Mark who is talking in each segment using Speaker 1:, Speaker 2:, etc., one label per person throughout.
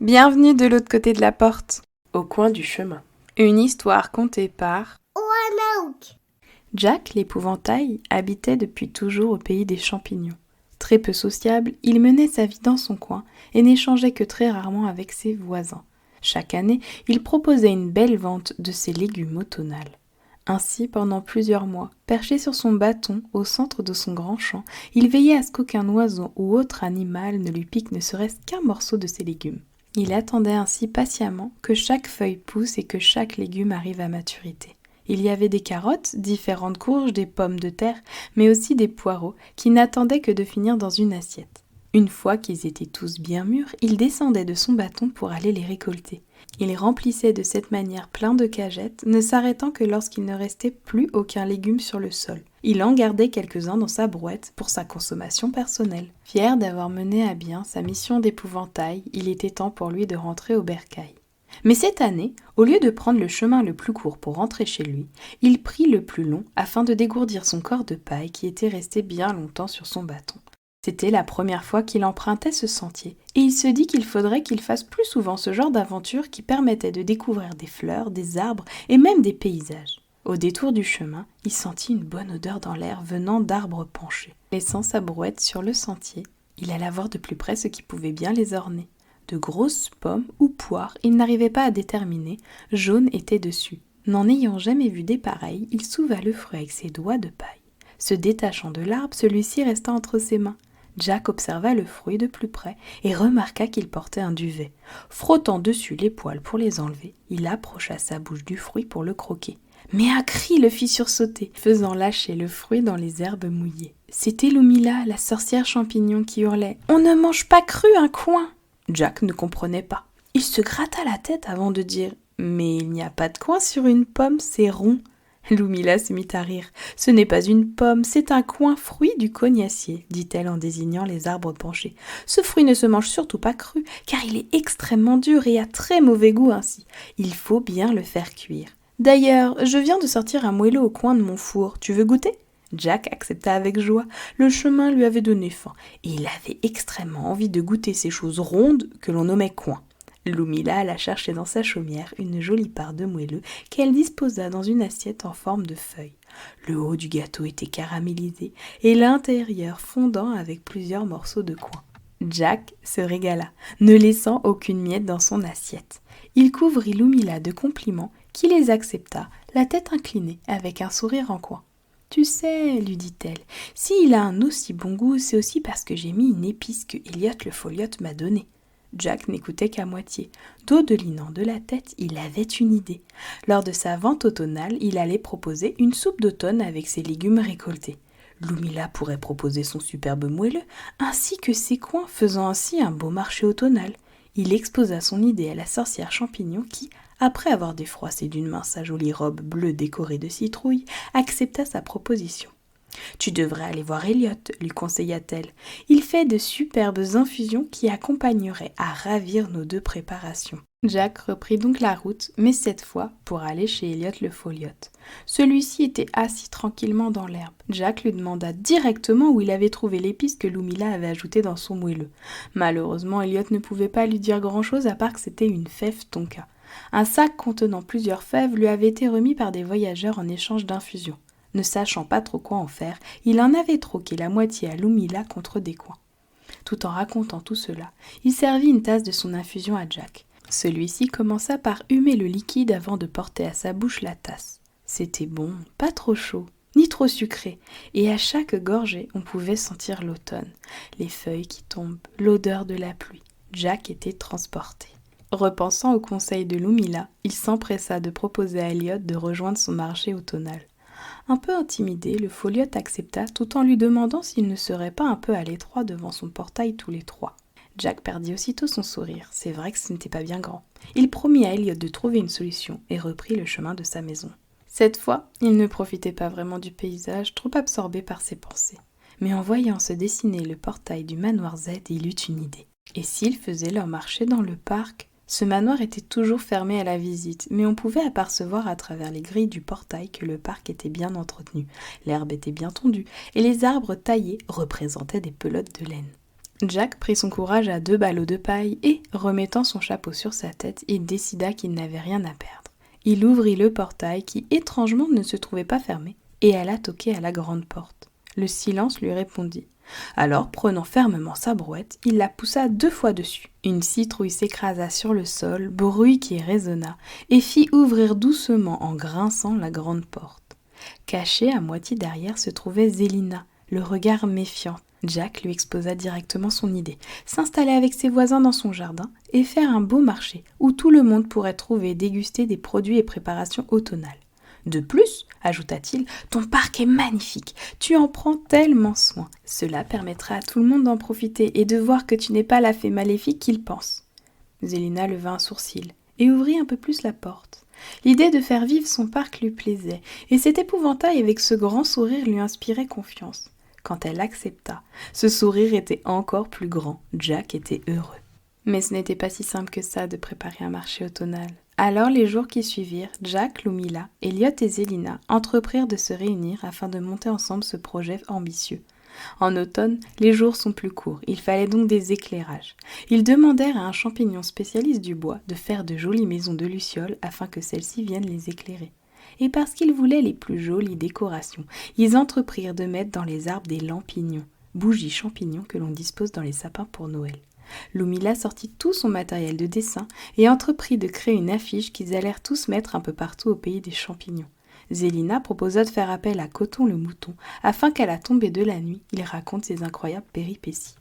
Speaker 1: Bienvenue de l'autre côté de la porte.
Speaker 2: Au coin du chemin.
Speaker 1: Une histoire contée par
Speaker 3: Roanoke.
Speaker 1: Jack l'épouvantail habitait depuis toujours au pays des champignons. Très peu sociable, il menait sa vie dans son coin et n'échangeait que très rarement avec ses voisins. Chaque année, il proposait une belle vente de ses légumes automnales. Ainsi, pendant plusieurs mois, perché sur son bâton au centre de son grand champ, il veillait à ce qu'aucun oiseau ou autre animal ne lui pique ne serait-ce qu'un morceau de ses légumes. Il attendait ainsi patiemment que chaque feuille pousse et que chaque légume arrive à maturité. Il y avait des carottes, différentes courges, des pommes de terre, mais aussi des poireaux qui n'attendaient que de finir dans une assiette. Une fois qu'ils étaient tous bien mûrs, il descendait de son bâton pour aller les récolter. Il remplissait de cette manière plein de cagettes, ne s'arrêtant que lorsqu'il ne restait plus aucun légume sur le sol. Il en gardait quelques-uns dans sa brouette pour sa consommation personnelle. Fier d'avoir mené à bien sa mission d'épouvantail, il était temps pour lui de rentrer au bercail. Mais cette année, au lieu de prendre le chemin le plus court pour rentrer chez lui, il prit le plus long afin de dégourdir son corps de paille qui était resté bien longtemps sur son bâton. C'était la première fois qu'il empruntait ce sentier, et il se dit qu'il faudrait qu'il fasse plus souvent ce genre d'aventure qui permettait de découvrir des fleurs, des arbres et même des paysages. Au détour du chemin, il sentit une bonne odeur dans l'air venant d'arbres penchés. Laissant sa brouette sur le sentier, il alla voir de plus près ce qui pouvait bien les orner. De grosses pommes ou poires, il n'arrivait pas à déterminer, jaunes étaient dessus. N'en ayant jamais vu des pareils, il souva le fruit avec ses doigts de paille. Se détachant de l'arbre, celui-ci resta entre ses mains. Jack observa le fruit de plus près et remarqua qu'il portait un duvet. Frottant dessus les poils pour les enlever, il approcha sa bouche du fruit pour le croquer. Mais un cri le fit sursauter, faisant lâcher le fruit dans les herbes mouillées. C'était Lumila, la sorcière champignon, qui hurlait « On ne mange pas cru un coin !» Jack ne comprenait pas. Il se gratta la tête avant de dire « Mais il n'y a pas de coin sur une pomme, c'est rond !» Lumila se mit à rire. « Ce n'est pas une pomme, c'est un coin fruit du cognacier, dit-elle en désignant les arbres penchés. Ce fruit ne se mange surtout pas cru, car il est extrêmement dur et a très mauvais goût ainsi. Il faut bien le faire cuire. D'ailleurs, je viens de sortir un moelleux au coin de mon four. Tu veux goûter ?» Jack accepta avec joie. Le chemin lui avait donné faim, et il avait extrêmement envie de goûter ces choses rondes que l'on nommait coins. Lumila alla chercher dans sa chaumière une jolie part de moelleux qu'elle disposa dans une assiette en forme de feuille. Le haut du gâteau était caramélisé et l'intérieur fondant avec plusieurs morceaux de coin. Jack se régala, ne laissant aucune miette dans son assiette. Il couvrit Lumila de compliments qui les accepta, la tête inclinée, avec un sourire en coin. « Tu sais, lui dit-elle, s'il a un aussi bon goût, c'est aussi parce que j'ai mis une épice que Elliot le foliote m'a donnée. » Jack n'écoutait qu'à moitié. Dodelinant de la tête, il avait une idée. Lors de sa vente automnale, il allait proposer une soupe d'automne avec ses légumes récoltés. Lumila pourrait proposer son superbe moelleux, ainsi que ses coins, faisant ainsi un beau marché automnal. Il exposa son idée à la sorcière champignon qui, après avoir défroissé d'une main sa jolie robe bleue décorée de citrouilles, accepta sa proposition. « Tu devrais aller voir Elliot, lui conseilla-t-elle. Il fait de superbes infusions qui accompagneraient à ravir nos deux préparations. » Jack reprit donc la route, mais cette fois pour aller chez Elliot le foliote. Celui-ci était assis tranquillement dans l'herbe. Jack lui demanda directement où il avait trouvé l'épice que Lumila avait ajoutée dans son moelleux. Malheureusement, Elliot ne pouvait pas lui dire grand-chose à part que c'était une fève tonka. Un sac contenant plusieurs fèves lui avait été remis par des voyageurs en échange d'infusions. Ne sachant pas trop quoi en faire, il en avait troqué la moitié à Lumila contre des coins. Tout en racontant tout cela, il servit une tasse de son infusion à Jack. Celui-ci commença par humer le liquide avant de porter à sa bouche la tasse. C'était bon, pas trop chaud, ni trop sucré, et à chaque gorgée, on pouvait sentir l'automne, les feuilles qui tombent, l'odeur de la pluie. Jack était transporté. Repensant au conseil de Lumila, il s'empressa de proposer à Elliot de rejoindre son marché automnal. Un peu intimidé, le foliote accepta tout en lui demandant s'il ne serait pas un peu à l'étroit devant son portail tous les trois. Jack perdit aussitôt son sourire, c'est vrai que ce n'était pas bien grand. Il promit à Elliot de trouver une solution et reprit le chemin de sa maison. Cette fois, il ne profitait pas vraiment du paysage, trop absorbé par ses pensées. Mais en voyant se dessiner le portail du manoir Z, il eut une idée. Et s'ils faisaient leur marché dans le parc ? Ce manoir était toujours fermé à la visite, mais on pouvait apercevoir à travers les grilles du portail que le parc était bien entretenu, l'herbe était bien tondue, et les arbres taillés représentaient des pelotes de laine. Jack prit son courage à 2 ballots de paille et, remettant son chapeau sur sa tête, il décida qu'il n'avait rien à perdre. Il ouvrit le portail qui, étrangement, ne se trouvait pas fermé et alla toquer à la grande porte. Le silence lui répondit. Alors, prenant fermement sa brouette, il la poussa 2 fois dessus. Une citrouille s'écrasa sur le sol, bruit qui résonna, et fit ouvrir doucement en grinçant la grande porte. Cachée à moitié derrière se trouvait Zélina, le regard méfiant. Jack lui exposa directement son idée, s'installer avec ses voisins dans son jardin et faire un beau marché où tout le monde pourrait trouver et déguster des produits et préparations automnales. De plus, ajouta-t-il, ton parc est magnifique, tu en prends tellement soin. Cela permettra à tout le monde d'en profiter et de voir que tu n'es pas la fée maléfique qu'il pense. Zélina leva un sourcil et ouvrit un peu plus la porte. L'idée de faire vivre son parc lui plaisait, et cet épouvantail avec ce grand sourire lui inspirait confiance. Quand elle accepta, ce sourire était encore plus grand. Jack était heureux. Mais ce n'était pas si simple que ça de préparer un marché automnal. Alors les jours qui suivirent, Jack, Lumila, Elliot et Zélina entreprirent de se réunir afin de monter ensemble ce projet ambitieux. En automne, les jours sont plus courts, il fallait donc des éclairages. Ils demandèrent à un champignon spécialiste du bois de faire de jolies maisons de lucioles afin que celles-ci viennent les éclairer. Et parce qu'ils voulaient les plus jolies décorations, ils entreprirent de mettre dans les arbres des lampignons, bougies champignons que l'on dispose dans les sapins pour Noël. Lumila sortit tout son matériel de dessin et entreprit de créer une affiche qu'ils allèrent tous mettre un peu partout au pays des champignons. Zélina proposa de faire appel à Coton le mouton, afin qu'à la tombée de la nuit, il raconte ses incroyables péripéties.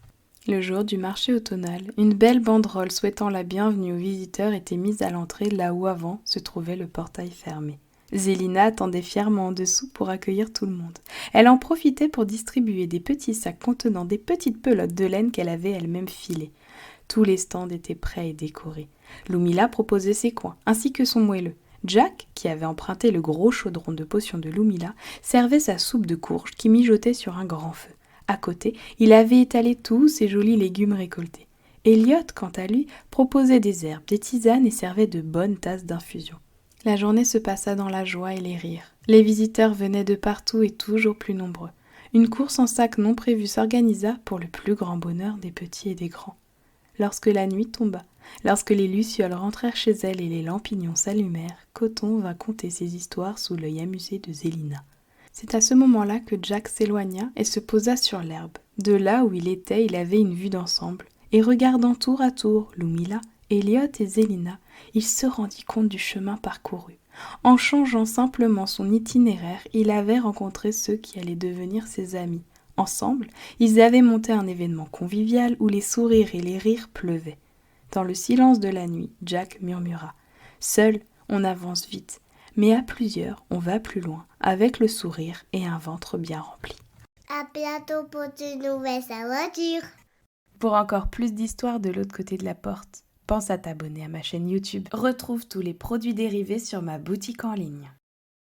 Speaker 1: Le jour du marché automnal, une belle banderole souhaitant la bienvenue aux visiteurs était mise à l'entrée là où avant se trouvait le portail fermé. Zélina attendait fièrement en dessous pour accueillir tout le monde. Elle en profitait pour distribuer des petits sacs contenant des petites pelotes de laine qu'elle avait elle-même filées. Tous les stands étaient prêts et décorés. Lumila proposait ses coins, ainsi que son moelleux. Jack, qui avait emprunté le gros chaudron de potions de Lumila, servait sa soupe de courge qui mijotait sur un grand feu. À côté, il avait étalé tous ses jolis légumes récoltés. Elliot, quant à lui, proposait des herbes, des tisanes et servait de bonnes tasses d'infusion. La journée se passa dans la joie et les rires. Les visiteurs venaient de partout et toujours plus nombreux. Une course en sac non prévue s'organisa pour le plus grand bonheur des petits et des grands. Lorsque la nuit tomba, lorsque les lucioles rentrèrent chez elles et les lampignons s'allumèrent, Coton vint conter ses histoires sous l'œil amusé de Zélina. C'est à ce moment-là que Jack s'éloigna et se posa sur l'herbe. De là où il était, il avait une vue d'ensemble, et regardant tour à tour Lumila, Elliot et Zélina, il se rendit compte du chemin parcouru. En changeant simplement son itinéraire, il avait rencontré ceux qui allaient devenir ses amis. Ensemble, ils avaient monté un événement convivial où les sourires et les rires pleuvaient. Dans le silence de la nuit, Jack murmura « Seul, on avance vite, mais à plusieurs, on va plus loin, avec le sourire et un ventre bien rempli. »
Speaker 2: À bientôt pour une nouvelle aventure.
Speaker 1: Pour encore plus d'histoires de l'autre côté de la porte, pense à t'abonner à ma chaîne YouTube. Retrouve tous les produits dérivés sur ma boutique en ligne.